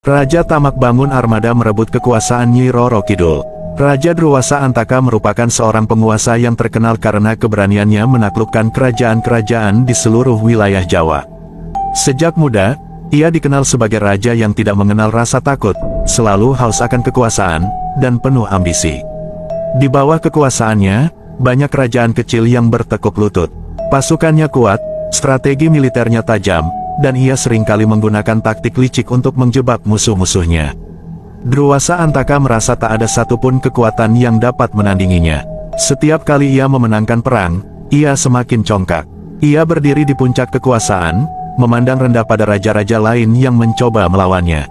Raja Tamak bangun armada merebut kekuasaan Nyi Roro Kidul. Raja Druwasa Antaka merupakan seorang penguasa yang terkenal karena keberaniannya menaklukkan kerajaan-kerajaan di seluruh wilayah Jawa. Sejak muda, ia dikenal sebagai raja yang tidak mengenal rasa takut, selalu haus akan kekuasaan, dan penuh ambisi. Di bawah kekuasaannya, banyak kerajaan kecil yang bertekuk lutut. Pasukannya kuat, strategi militernya tajam, dan ia seringkali menggunakan taktik licik untuk menjebak musuh-musuhnya. Druwasa Antaka merasa tak ada satupun kekuatan yang dapat menandinginya. Setiap kali ia memenangkan perang, ia semakin congkak. Ia berdiri di puncak kekuasaan, memandang rendah pada raja-raja lain yang mencoba melawannya.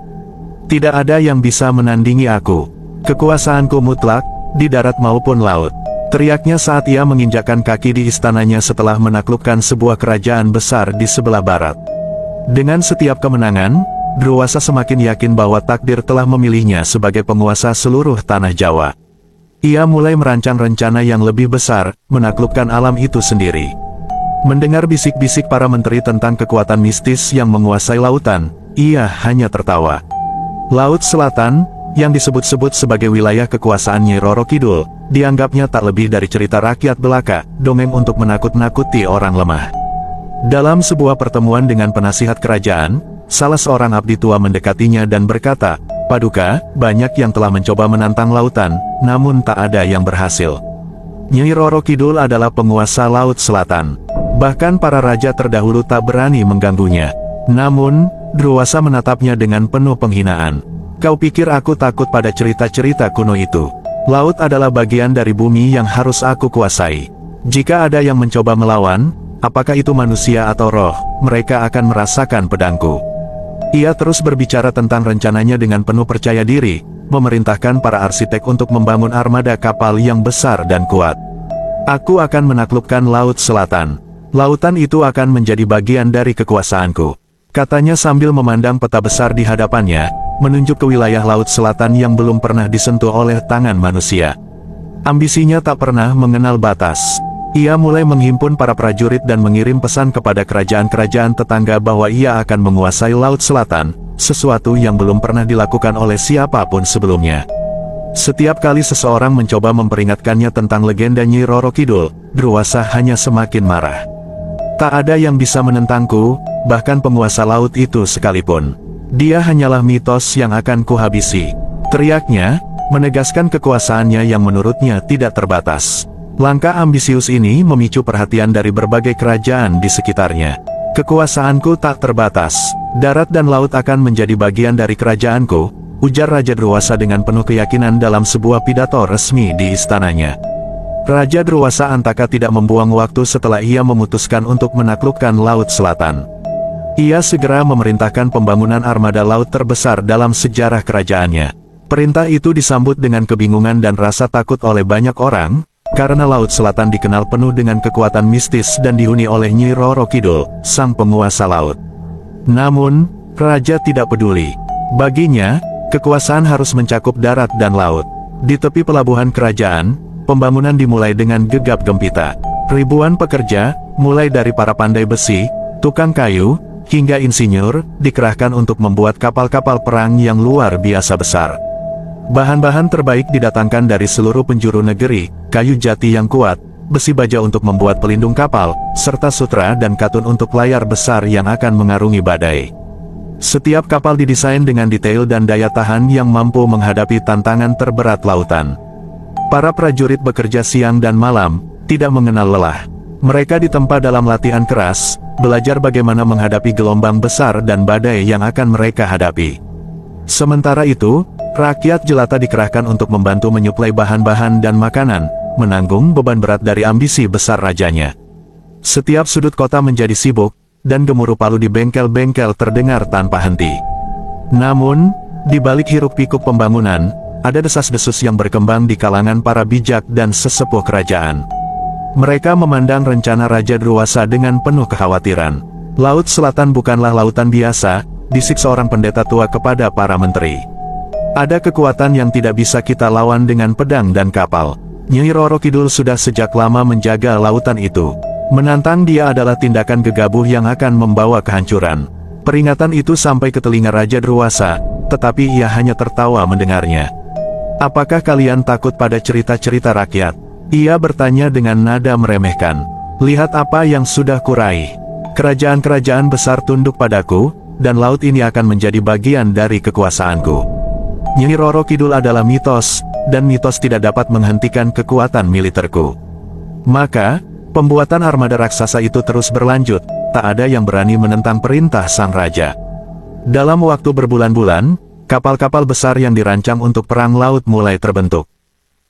Tidak ada yang bisa menandingi aku. Kekuasaanku mutlak, di darat maupun laut. Teriaknya saat ia menginjakkan kaki di istananya setelah menaklukkan sebuah kerajaan besar di sebelah barat. Dengan setiap kemenangan, Druwasa semakin yakin bahwa takdir telah memilihnya sebagai penguasa seluruh tanah Jawa. Ia mulai merancang rencana yang lebih besar, menaklukkan alam itu sendiri. Mendengar bisik-bisik para menteri tentang kekuatan mistis yang menguasai lautan, ia hanya tertawa. Laut Selatan, yang disebut-sebut sebagai wilayah kekuasaan Nyi Roro Kidul, dianggapnya tak lebih dari cerita rakyat belaka, dongeng untuk menakut-nakuti orang lemah. Dalam sebuah pertemuan dengan penasihat kerajaan, salah seorang abdi tua mendekatinya dan berkata, "Paduka, banyak yang telah mencoba menantang lautan, namun tak ada yang berhasil. Nyi Roro Kidul adalah penguasa Laut Selatan. Bahkan para raja terdahulu tak berani mengganggunya." Namun, Druwasa menatapnya dengan penuh penghinaan. "Kau pikir aku takut pada cerita-cerita kuno itu? Laut adalah bagian dari bumi yang harus aku kuasai. Jika ada yang mencoba melawan, apakah itu manusia atau roh, mereka akan merasakan pedangku." Ia terus berbicara tentang rencananya dengan penuh percaya diri, memerintahkan para arsitek untuk membangun armada kapal yang besar dan kuat. "Aku akan menaklukkan Laut Selatan. Lautan itu akan menjadi bagian dari kekuasaanku," katanya sambil memandang peta besar di hadapannya, menunjuk ke wilayah Laut Selatan yang belum pernah disentuh oleh tangan manusia. Ambisinya tak pernah mengenal batas. Ia mulai menghimpun para prajurit dan mengirim pesan kepada kerajaan-kerajaan tetangga bahwa ia akan menguasai Laut Selatan, sesuatu yang belum pernah dilakukan oleh siapapun sebelumnya. Setiap kali seseorang mencoba memperingatkannya tentang legenda Nyi Roro Kidul, Druwasa hanya semakin marah. "Tak ada yang bisa menentangku, bahkan penguasa laut itu sekalipun. Dia hanyalah mitos yang akan kuhabisi," teriaknya, menegaskan kekuasaannya yang menurutnya tidak terbatas. Langkah ambisius ini memicu perhatian dari berbagai kerajaan di sekitarnya. "Kekuasaanku tak terbatas. Darat dan laut akan menjadi bagian dari kerajaanku," ujar Raja Druwasa dengan penuh keyakinan dalam sebuah pidato resmi di istananya. Raja Druwasa Antaka tidak membuang waktu setelah ia memutuskan untuk menaklukkan Laut Selatan. Ia segera memerintahkan pembangunan armada laut terbesar dalam sejarah kerajaannya. Perintah itu disambut dengan kebingungan dan rasa takut oleh banyak orang, karena Laut Selatan dikenal penuh dengan kekuatan mistis dan dihuni oleh Nyi Roro Kidul, sang penguasa laut. Namun, raja tidak peduli. Baginya, kekuasaan harus mencakup darat dan laut. Di tepi pelabuhan kerajaan, pembangunan dimulai dengan gegap gempita. Ribuan pekerja, mulai dari para pandai besi, tukang kayu, hingga insinyur, dikerahkan untuk membuat kapal-kapal perang yang luar biasa besar. Bahan-bahan terbaik didatangkan dari seluruh penjuru negeri, kayu jati yang kuat, besi baja untuk membuat pelindung kapal, serta sutra dan katun untuk layar besar yang akan mengarungi badai. Setiap kapal didesain dengan detail dan daya tahan yang mampu menghadapi tantangan terberat lautan. Para prajurit bekerja siang dan malam, tidak mengenal lelah. Mereka ditempa dalam latihan keras, belajar bagaimana menghadapi gelombang besar dan badai yang akan mereka hadapi. Sementara itu, rakyat jelata dikerahkan untuk membantu menyuplai bahan-bahan dan makanan, menanggung beban berat dari ambisi besar rajanya. Setiap sudut kota menjadi sibuk, dan gemuruh palu di bengkel-bengkel terdengar tanpa henti. Namun, di balik hiruk-pikuk pembangunan, ada desas-desus yang berkembang di kalangan para bijak dan sesepuh kerajaan. Mereka memandang rencana Raja Druwasa dengan penuh kekhawatiran. "Laut Selatan bukanlah lautan biasa," bisik seorang pendeta tua kepada para menteri. "Ada kekuatan yang tidak bisa kita lawan dengan pedang dan kapal. Nyi Roro Kidul sudah sejak lama menjaga lautan itu. Menantang dia adalah tindakan gegabah yang akan membawa kehancuran." Peringatan itu sampai ke telinga Raja Druwasa, tetapi ia hanya tertawa mendengarnya. "Apakah kalian takut pada cerita-cerita rakyat?" Ia bertanya dengan nada meremehkan. "Lihat apa yang sudah kuraih. Kerajaan-kerajaan besar tunduk padaku, dan laut ini akan menjadi bagian dari kekuasaanku. Nyi Roro Kidul adalah mitos, dan mitos tidak dapat menghentikan kekuatan militerku." Maka, pembuatan armada raksasa itu terus berlanjut, tak ada yang berani menentang perintah sang raja. Dalam waktu berbulan-bulan, kapal-kapal besar yang dirancang untuk perang laut mulai terbentuk.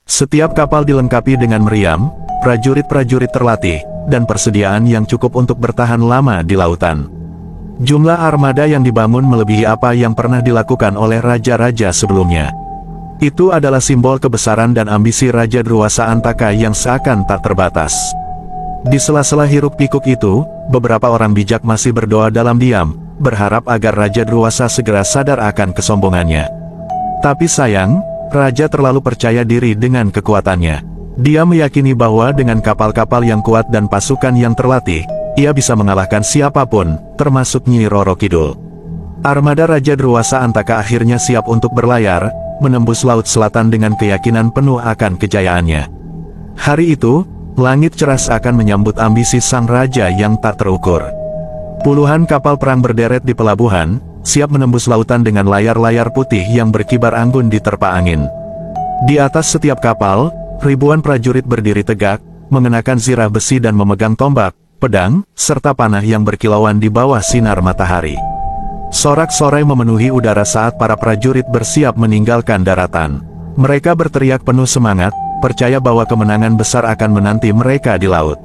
Setiap kapal dilengkapi dengan meriam, prajurit-prajurit terlatih, dan persediaan yang cukup untuk bertahan lama di lautan. Jumlah armada yang dibangun melebihi apa yang pernah dilakukan oleh raja-raja sebelumnya. Itu adalah simbol kebesaran dan ambisi Raja Druwasa Antaka yang seakan tak terbatas. Di sela-sela hiruk-pikuk itu, beberapa orang bijak masih berdoa dalam diam, berharap agar Raja Druwasa segera sadar akan kesombongannya. Tapi sayang, Raja terlalu percaya diri dengan kekuatannya. Dia meyakini bahwa dengan kapal-kapal yang kuat dan pasukan yang terlatih, ia bisa mengalahkan siapapun, termasuk Nyi Roro Kidul. Armada Raja Druwasa Antaka akhirnya siap untuk berlayar, menembus Laut Selatan dengan keyakinan penuh akan kejayaannya. Hari itu, langit cerah akan menyambut ambisi sang raja yang tak terukur. Puluhan kapal perang berderet di pelabuhan, siap menembus lautan dengan layar-layar putih yang berkibar anggun di terpa angin. Di atas setiap kapal, ribuan prajurit berdiri tegak, mengenakan zirah besi dan memegang tombak, pedang, serta panah yang berkilauan di bawah sinar matahari. Sorak-sorai memenuhi udara saat para prajurit bersiap meninggalkan daratan. Mereka berteriak penuh semangat, percaya bahwa kemenangan besar akan menanti mereka di laut.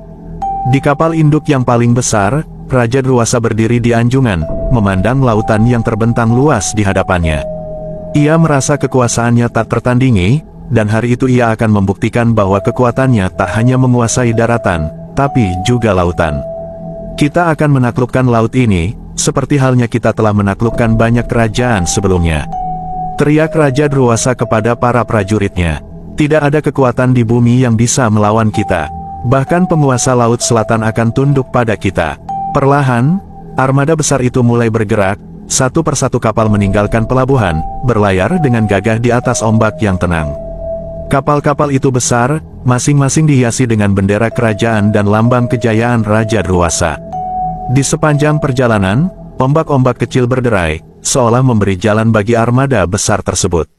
Di kapal induk yang paling besar, Raja Druwasa berdiri di anjungan, memandang lautan yang terbentang luas di hadapannya. Ia merasa kekuasaannya tak tertandingi, dan hari itu ia akan membuktikan bahwa kekuatannya tak hanya menguasai daratan, tapi juga lautan. "Kita akan menaklukkan laut ini, seperti halnya kita telah menaklukkan banyak kerajaan sebelumnya," teriak Raja Druwasa kepada para prajuritnya. "Tidak ada kekuatan di bumi yang bisa melawan kita. Bahkan penguasa Laut Selatan akan tunduk pada kita." Perlahan, armada besar itu mulai bergerak, satu persatu kapal meninggalkan pelabuhan, berlayar dengan gagah di atas ombak yang tenang. Kapal-kapal itu besar, masing-masing dihiasi dengan bendera kerajaan dan lambang kejayaan Raja Druwasa. Di sepanjang perjalanan, ombak-ombak kecil berderai, seolah memberi jalan bagi armada besar tersebut.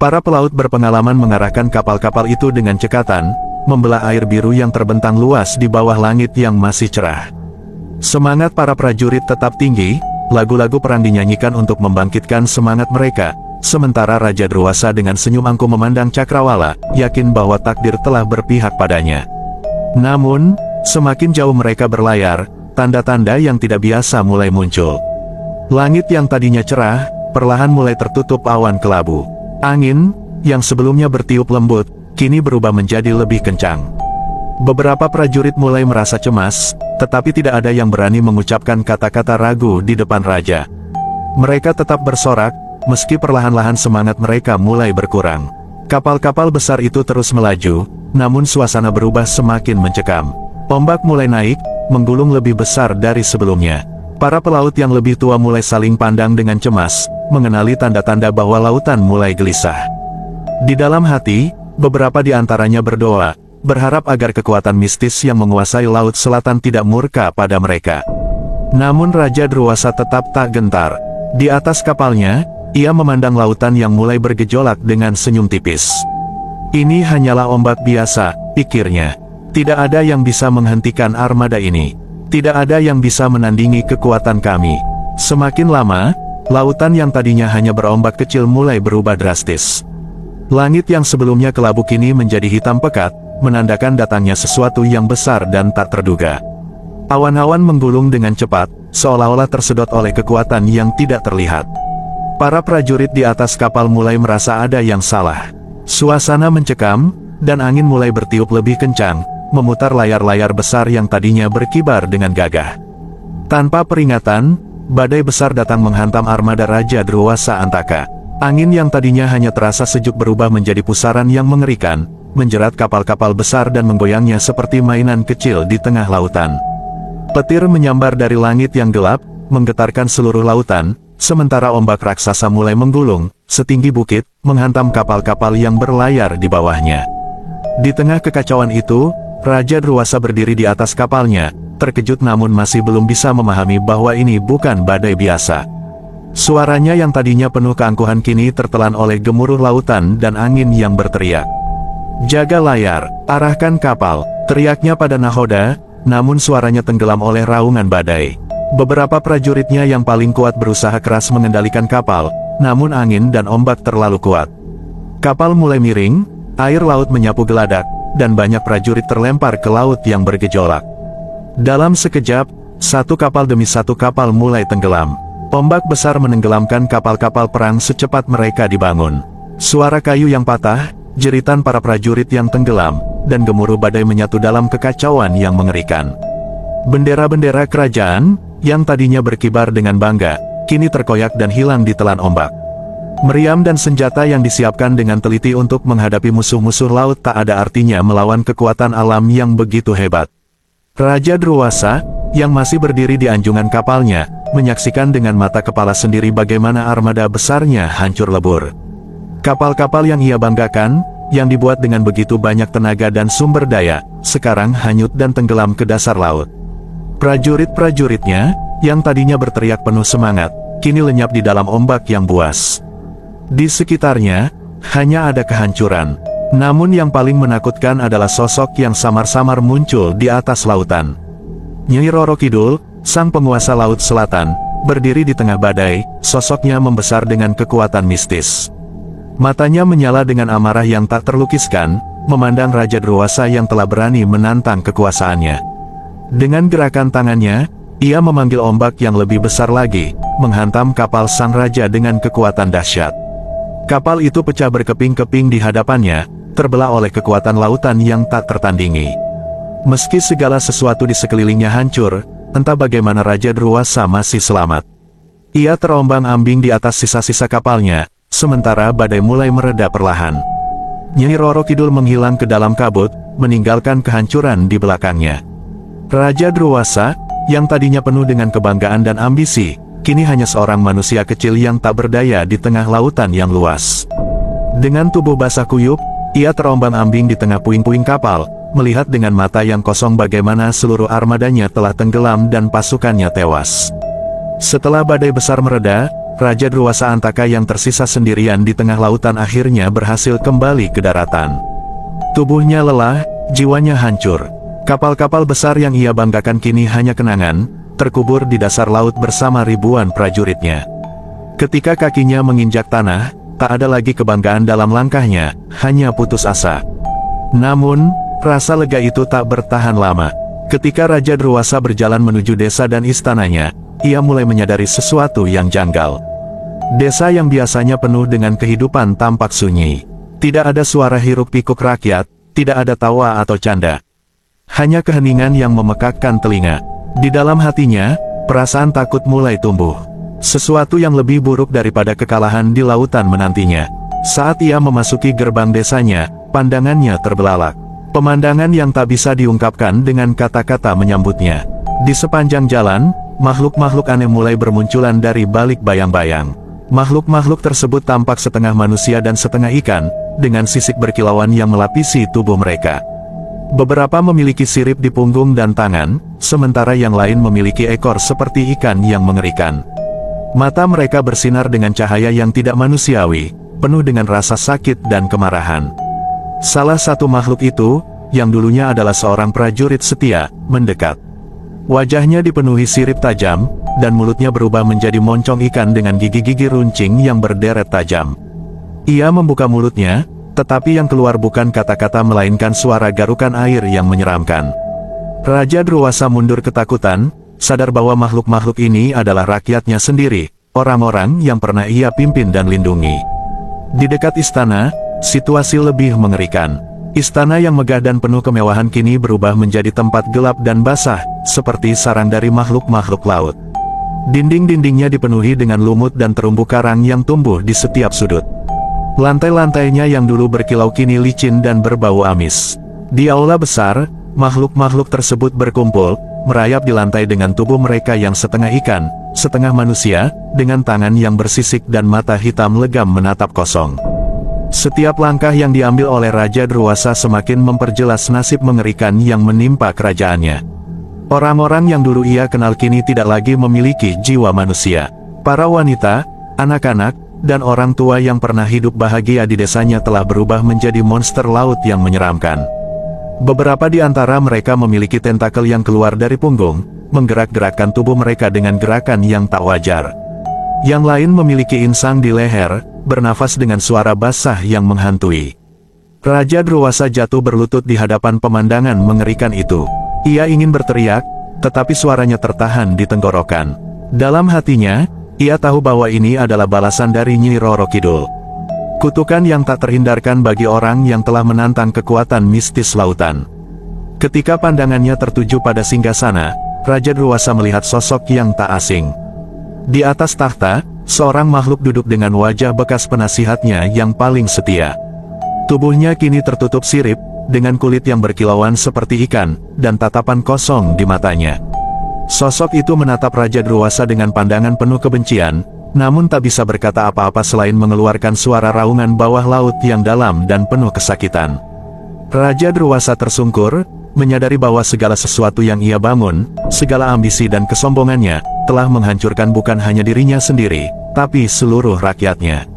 Para pelaut berpengalaman mengarahkan kapal-kapal itu dengan cekatan, membelah air biru yang terbentang luas di bawah langit yang masih cerah. Semangat para prajurit tetap tinggi, lagu-lagu perang dinyanyikan untuk membangkitkan semangat mereka, sementara Raja Druwasa dengan senyum angkuh memandang Cakrawala, yakin bahwa takdir telah berpihak padanya. Namun, semakin jauh mereka berlayar, tanda-tanda yang tidak biasa mulai muncul. Langit yang tadinya cerah, perlahan mulai tertutup awan kelabu. Angin, yang sebelumnya bertiup lembut, kini berubah menjadi lebih kencang. Beberapa prajurit mulai merasa cemas, tetapi tidak ada yang berani mengucapkan kata-kata ragu di depan raja. Mereka tetap bersorak, meski perlahan-lahan semangat mereka mulai berkurang. Kapal-kapal besar itu terus melaju, namun suasana berubah semakin mencekam. Ombak mulai naik, menggulung lebih besar dari sebelumnya. Para pelaut yang lebih tua mulai saling pandang dengan cemas, mengenali tanda-tanda bahwa lautan mulai gelisah. Di dalam hati, beberapa di antaranya berdoa, berharap agar kekuatan mistis yang menguasai Laut Selatan tidak murka pada mereka. Namun Raja Druwasa tetap tak gentar. Di atas kapalnya, ia memandang lautan yang mulai bergejolak dengan senyum tipis. "Ini hanyalah ombak biasa," pikirnya. "Tidak ada yang bisa menghentikan armada ini. Tidak ada yang bisa menandingi kekuatan kami." Semakin lama, lautan yang tadinya hanya berombak kecil mulai berubah drastis. Langit yang sebelumnya kelabu kini menjadi hitam pekat, menandakan datangnya sesuatu yang besar dan tak terduga. Awan-awan menggulung dengan cepat, seolah-olah tersedot oleh kekuatan yang tidak terlihat. Para prajurit di atas kapal mulai merasa ada yang salah. Suasana mencekam, dan angin mulai bertiup lebih kencang, memutar layar-layar besar yang tadinya berkibar dengan gagah. Tanpa peringatan, badai besar datang menghantam armada Raja Druwasa Antaka. Angin yang tadinya hanya terasa sejuk berubah menjadi pusaran yang mengerikan, menjerat kapal-kapal besar dan menggoyangnya seperti mainan kecil di tengah lautan. Petir menyambar dari langit yang gelap, menggetarkan seluruh lautan, sementara ombak raksasa mulai menggulung, setinggi bukit, menghantam kapal-kapal yang berlayar di bawahnya. Di tengah kekacauan itu, Raja Druwasa berdiri di atas kapalnya, terkejut namun masih belum bisa memahami bahwa ini bukan badai biasa. Suaranya yang tadinya penuh keangkuhan kini tertelan oleh gemuruh lautan dan angin yang berteriak. "Jaga layar, arahkan kapal," teriaknya pada nahoda, namun suaranya tenggelam oleh raungan badai. Beberapa prajuritnya yang paling kuat berusaha keras mengendalikan kapal, namun angin dan ombak terlalu kuat. Kapal mulai miring, air laut menyapu geladak, dan banyak prajurit terlempar ke laut yang bergejolak. Dalam sekejap, satu kapal demi satu kapal mulai tenggelam. Ombak besar menenggelamkan kapal-kapal perang secepat mereka dibangun. Suara kayu yang patah, jeritan para prajurit yang tenggelam, dan gemuruh badai menyatu dalam kekacauan yang mengerikan. Bendera-bendera kerajaan, yang tadinya berkibar dengan bangga, kini terkoyak dan hilang ditelan ombak. Meriam dan senjata yang disiapkan dengan teliti untuk menghadapi musuh-musuh laut tak ada artinya melawan kekuatan alam yang begitu hebat. Raja Druwasa, yang masih berdiri di anjungan kapalnya, menyaksikan dengan mata kepala sendiri bagaimana armada besarnya hancur lebur. Kapal-kapal yang ia banggakan, yang dibuat dengan begitu banyak tenaga dan sumber daya, sekarang hanyut dan tenggelam ke dasar laut. Prajurit-prajuritnya, yang tadinya berteriak penuh semangat, kini lenyap di dalam ombak yang buas. Di sekitarnya, hanya ada kehancuran. Namun yang paling menakutkan adalah sosok yang samar-samar muncul di atas lautan. Nyai Roro Kidul, sang penguasa Laut Selatan, berdiri di tengah badai, sosoknya membesar dengan kekuatan mistis. Matanya menyala dengan amarah yang tak terlukiskan, memandang Raja Druwasa yang telah berani menantang kekuasaannya. Dengan gerakan tangannya, ia memanggil ombak yang lebih besar lagi, menghantam kapal sang raja dengan kekuatan dahsyat. Kapal itu pecah berkeping-keping di hadapannya, terbelah oleh kekuatan lautan yang tak tertandingi. Meski segala sesuatu di sekelilingnya hancur, entah bagaimana Raja Druwasa masih selamat. Ia terombang-ambing di atas sisa-sisa kapalnya, sementara badai mulai mereda perlahan. Nyai Roro Kidul menghilang ke dalam kabut, meninggalkan kehancuran di belakangnya. Raja Druwasa, yang tadinya penuh dengan kebanggaan dan ambisi, kini hanya seorang manusia kecil yang tak berdaya di tengah lautan yang luas. Dengan tubuh basah kuyup, ia terombang-ambing di tengah puing-puing kapal, melihat dengan mata yang kosong bagaimana seluruh armadanya telah tenggelam dan pasukannya tewas. Setelah badai besar mereda, Raja Druwasa Antaka yang tersisa sendirian di tengah lautan akhirnya berhasil kembali ke daratan. Tubuhnya lelah, jiwanya hancur. Kapal-kapal besar yang ia banggakan kini hanya kenangan, terkubur di dasar laut bersama ribuan prajuritnya. Ketika kakinya menginjak tanah, tak ada lagi kebanggaan dalam langkahnya, hanya putus asa. Namun, rasa lega itu tak bertahan lama. Ketika Raja Druwasa berjalan menuju desa dan istananya, ia mulai menyadari sesuatu yang janggal. Desa yang biasanya penuh dengan kehidupan tampak sunyi. Tidak ada suara hiruk-pikuk rakyat, tidak ada tawa atau canda. Hanya keheningan yang memekakkan telinga. Di dalam hatinya, perasaan takut mulai tumbuh. Sesuatu yang lebih buruk daripada kekalahan di lautan menantinya. Saat ia memasuki gerbang desanya, pandangannya terbelalak. Pemandangan yang tak bisa diungkapkan dengan kata-kata menyambutnya. Di sepanjang jalan, makhluk-makhluk aneh mulai bermunculan dari balik bayang-bayang. Makhluk-makhluk tersebut tampak setengah manusia dan setengah ikan, dengan sisik berkilauan yang melapisi tubuh mereka. Beberapa memiliki sirip di punggung dan tangan, sementara yang lain memiliki ekor seperti ikan yang mengerikan. Mata mereka bersinar dengan cahaya yang tidak manusiawi, penuh dengan rasa sakit dan kemarahan. Salah satu makhluk itu, yang dulunya adalah seorang prajurit setia, mendekat. Wajahnya dipenuhi sirip tajam, dan mulutnya berubah menjadi moncong ikan dengan gigi-gigi runcing yang berderet tajam. Ia membuka mulutnya, tetapi yang keluar bukan kata-kata melainkan suara garukan air yang menyeramkan. Raja Druwasa mundur ketakutan, sadar bahwa makhluk-makhluk ini adalah rakyatnya sendiri, orang-orang yang pernah ia pimpin dan lindungi. Di dekat istana, situasi lebih mengerikan. Istana yang megah dan penuh kemewahan kini berubah menjadi tempat gelap dan basah, seperti sarang dari makhluk-makhluk laut. Dinding-dindingnya dipenuhi dengan lumut dan terumbu karang yang tumbuh di setiap sudut. Lantai-lantainya yang dulu berkilau kini licin dan berbau amis. Di aula besar, makhluk-makhluk tersebut berkumpul, merayap di lantai dengan tubuh mereka yang setengah ikan, setengah manusia, dengan tangan yang bersisik dan mata hitam legam menatap kosong. Setiap langkah yang diambil oleh Raja Durwasa semakin memperjelas nasib mengerikan yang menimpa kerajaannya. Orang-orang yang dulu ia kenal kini tidak lagi memiliki jiwa manusia. Para wanita, anak-anak, dan orang tua yang pernah hidup bahagia di desanya telah berubah menjadi monster laut yang menyeramkan. Beberapa di antara mereka memiliki tentakel yang keluar dari punggung, menggerak-gerakkan tubuh mereka dengan gerakan yang tak wajar. Yang lain memiliki insang di leher, bernafas dengan suara basah yang menghantui. Raja Durwasa jatuh berlutut di hadapan pemandangan mengerikan itu. Ia ingin berteriak, tetapi suaranya tertahan di tenggorokan. Dalam hatinya, ia tahu bahwa ini adalah balasan dari Nyi Roro Kidul. Kutukan yang tak terhindarkan bagi orang yang telah menantang kekuatan mistis lautan. Ketika pandangannya tertuju pada singgasana, Raja Durwasa melihat sosok yang tak asing. Di atas takhta, seorang makhluk duduk dengan wajah bekas penasihatnya yang paling setia. Tubuhnya kini tertutup sirip, dengan kulit yang berkilauan seperti ikan, dan tatapan kosong di matanya. Sosok itu menatap Raja Durwasa dengan pandangan penuh kebencian, namun tak bisa berkata apa-apa selain mengeluarkan suara raungan bawah laut yang dalam dan penuh kesakitan. Raja Durwasa tersungkur, menyadari bahwa segala sesuatu yang ia bangun, segala ambisi dan kesombongannya, telah menghancurkan bukan hanya dirinya sendiri, tapi seluruh rakyatnya.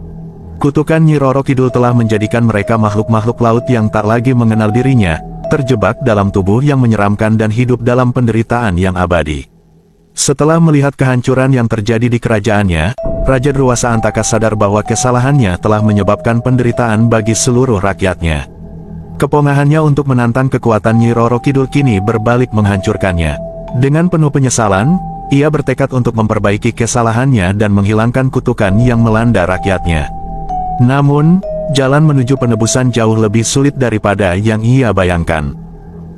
Kutukan Nyi Roro Kidul telah menjadikan mereka makhluk-makhluk laut yang tak lagi mengenal dirinya, terjebak dalam tubuh yang menyeramkan dan hidup dalam penderitaan yang abadi. Setelah melihat kehancuran yang terjadi di kerajaannya, Raja Durwasa Antaka sadar bahwa kesalahannya telah menyebabkan penderitaan bagi seluruh rakyatnya. Kepongahannya untuk menantang kekuatan Nyi Roro Kidul kini berbalik menghancurkannya. Dengan penuh penyesalan, ia bertekad untuk memperbaiki kesalahannya dan menghilangkan kutukan yang melanda rakyatnya. Namun, jalan menuju penebusan jauh lebih sulit daripada yang ia bayangkan.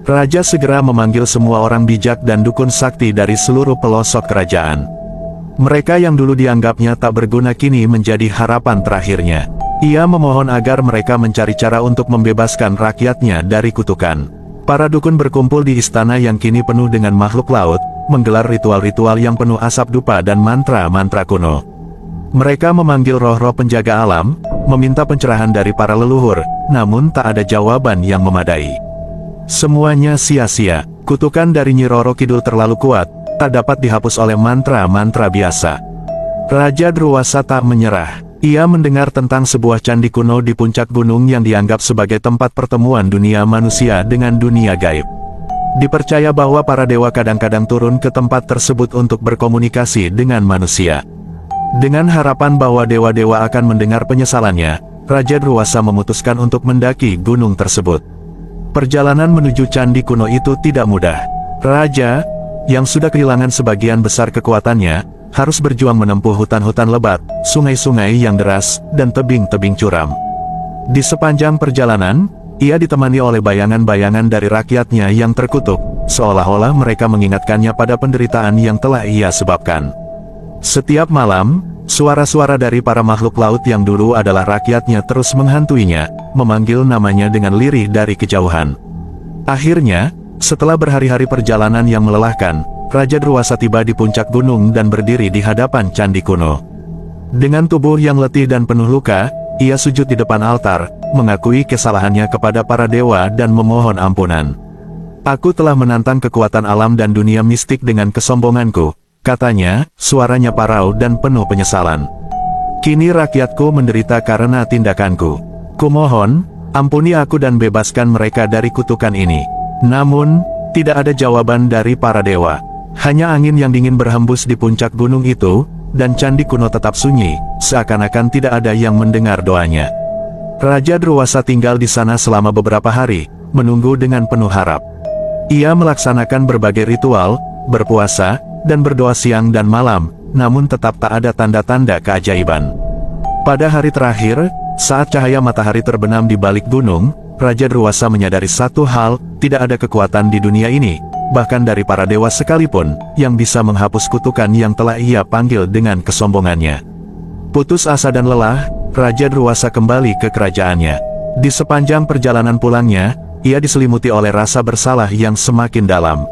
Raja segera memanggil semua orang bijak dan dukun sakti dari seluruh pelosok kerajaan. Mereka yang dulu dianggapnya tak berguna kini menjadi harapan terakhirnya. Ia memohon agar mereka mencari cara untuk membebaskan rakyatnya dari kutukan. Para dukun berkumpul di istana yang kini penuh dengan makhluk laut, menggelar ritual-ritual yang penuh asap dupa dan mantra-mantra kuno. Mereka memanggil roh-roh penjaga alam, meminta pencerahan dari para leluhur, namun tak ada jawaban yang memadai. Semuanya sia-sia. Kutukan dari Nyi Roro Kidul terlalu kuat, tak dapat dihapus oleh mantra-mantra biasa. Raja Durwasa tak menyerah. Ia mendengar tentang sebuah candi kuno di puncak gunung yang dianggap sebagai tempat pertemuan dunia manusia dengan dunia gaib. Dipercaya bahwa para dewa kadang-kadang turun ke tempat tersebut untuk berkomunikasi dengan manusia. Dengan harapan bahwa dewa-dewa akan mendengar penyesalannya, Raja Durwasa memutuskan untuk mendaki gunung tersebut. Perjalanan menuju candi kuno itu tidak mudah. Raja, yang sudah kehilangan sebagian besar kekuatannya, harus berjuang menempuh hutan-hutan lebat, sungai-sungai yang deras, dan tebing-tebing curam. Di sepanjang perjalanan, ia ditemani oleh bayangan-bayangan dari rakyatnya yang terkutuk, seolah-olah mereka mengingatkannya pada penderitaan yang telah ia sebabkan. Setiap malam, suara-suara dari para makhluk laut yang dulu adalah rakyatnya terus menghantuinya, memanggil namanya dengan lirih dari kejauhan. Akhirnya, setelah berhari-hari perjalanan yang melelahkan, Raja Durwasa tiba di puncak gunung dan berdiri di hadapan candi kuno. Dengan tubuh yang letih dan penuh luka, ia sujud di depan altar, mengakui kesalahannya kepada para dewa dan memohon ampunan. "Aku telah menantang kekuatan alam dan dunia mistik dengan kesombonganku," katanya, suaranya parau dan penuh penyesalan. "Kini rakyatku menderita karena tindakanku. Kumohon, ampuni aku dan bebaskan mereka dari kutukan ini." Namun, tidak ada jawaban dari para dewa. Hanya angin yang dingin berhembus di puncak gunung itu, dan candi kuno tetap sunyi, seakan-akan tidak ada yang mendengar doanya. Raja Durwasa tinggal di sana selama beberapa hari, menunggu dengan penuh harap. Ia melaksanakan berbagai ritual, berpuasa, dan berdoa siang dan malam, namun tetap tak ada tanda-tanda keajaiban. Pada hari terakhir, saat cahaya matahari terbenam di balik gunung, Raja Durwasa menyadari satu hal, tidak ada kekuatan di dunia ini, bahkan dari para dewa sekalipun, yang bisa menghapus kutukan yang telah ia panggil dengan kesombongannya. Putus asa dan lelah, Raja Durwasa kembali ke kerajaannya. Di sepanjang perjalanan pulangnya, ia diselimuti oleh rasa bersalah yang semakin dalam.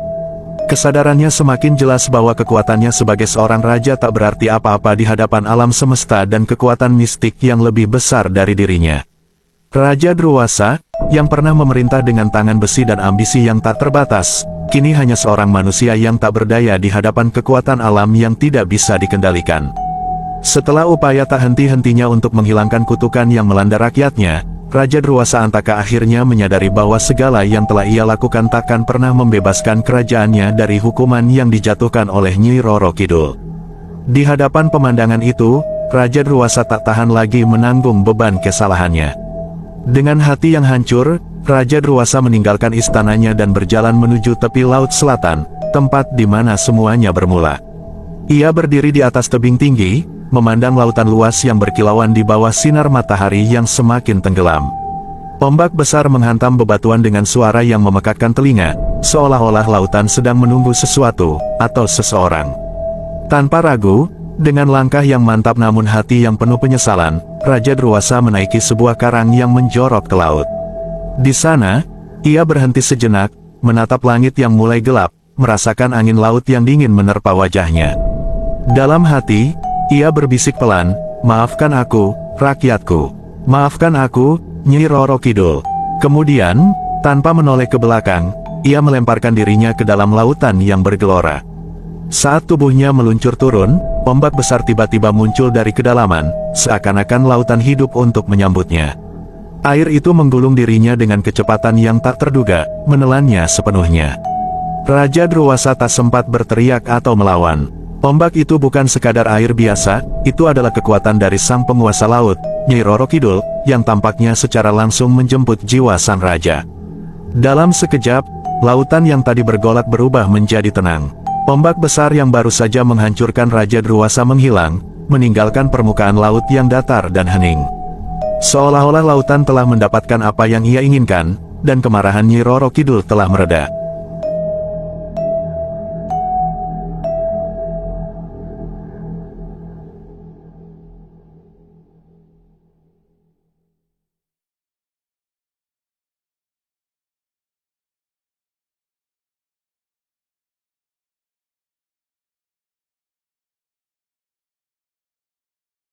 Kesadarannya semakin jelas bahwa kekuatannya sebagai seorang raja tak berarti apa-apa di hadapan alam semesta dan kekuatan mistik yang lebih besar dari dirinya. Raja Druwasa, yang pernah memerintah dengan tangan besi dan ambisi yang tak terbatas, kini hanya seorang manusia yang tak berdaya di hadapan kekuatan alam yang tidak bisa dikendalikan. Setelah upaya tak henti-hentinya untuk menghilangkan kutukan yang melanda rakyatnya, Raja Druwasa Antaka akhirnya menyadari bahwa segala yang telah ia lakukan takkan pernah membebaskan kerajaannya dari hukuman yang dijatuhkan oleh Nyi Roro Kidul. Di hadapan pemandangan itu, Raja Druwasa tak tahan lagi menanggung beban kesalahannya. Dengan hati yang hancur, Raja Druwasa meninggalkan istananya dan berjalan menuju tepi laut selatan, tempat di mana semuanya bermula. Ia berdiri di atas tebing tinggi, memandang lautan luas yang berkilauan di bawah sinar matahari yang semakin tenggelam. Ombak besar menghantam bebatuan dengan suara yang memekakkan telinga, seolah-olah lautan sedang menunggu sesuatu, atau seseorang. Tanpa ragu, dengan langkah yang mantap namun hati yang penuh penyesalan, Raja Druwasa menaiki sebuah karang yang menjorok ke laut. Di sana, ia berhenti sejenak, menatap langit yang mulai gelap, merasakan angin laut yang dingin menerpa wajahnya. Dalam hati, ia berbisik pelan, "Maafkan aku, rakyatku. Maafkan aku, Nyi Roro Kidul." Kemudian, tanpa menoleh ke belakang, ia melemparkan dirinya ke dalam lautan yang bergelora. Saat tubuhnya meluncur turun, ombak besar tiba-tiba muncul dari kedalaman, seakan-akan lautan hidup untuk menyambutnya. Air itu menggulung dirinya dengan kecepatan yang tak terduga, menelannya sepenuhnya. Raja Druwasa tak sempat berteriak atau melawan. Ombak itu bukan sekadar air biasa, itu adalah kekuatan dari sang penguasa laut, Nyi Roro Kidul, yang tampaknya secara langsung menjemput jiwa sang raja. Dalam sekejap, lautan yang tadi bergolak berubah menjadi tenang. Ombak besar yang baru saja menghancurkan Raja Druwasa menghilang, meninggalkan permukaan laut yang datar dan hening. Seolah-olah lautan telah mendapatkan apa yang ia inginkan, dan kemarahan Nyi Roro Kidul telah mereda.